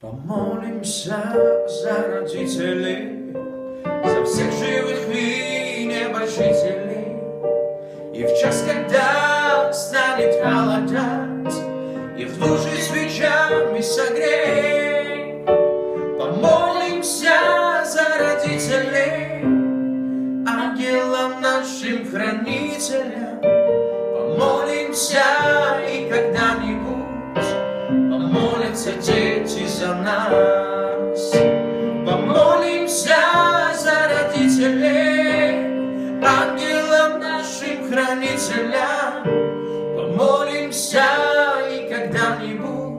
Помолимся за родителей, за всех живых и небожителей. И в час, когда станет холодать, их души свечами согрей. Помолимся за родителей, ангелам нашим хранителям. Помолимся, и когда-нибудь помолятся дети за нас. Помолимся за родителей, ангелам нашим хранителям. Помолимся, и когда-нибудь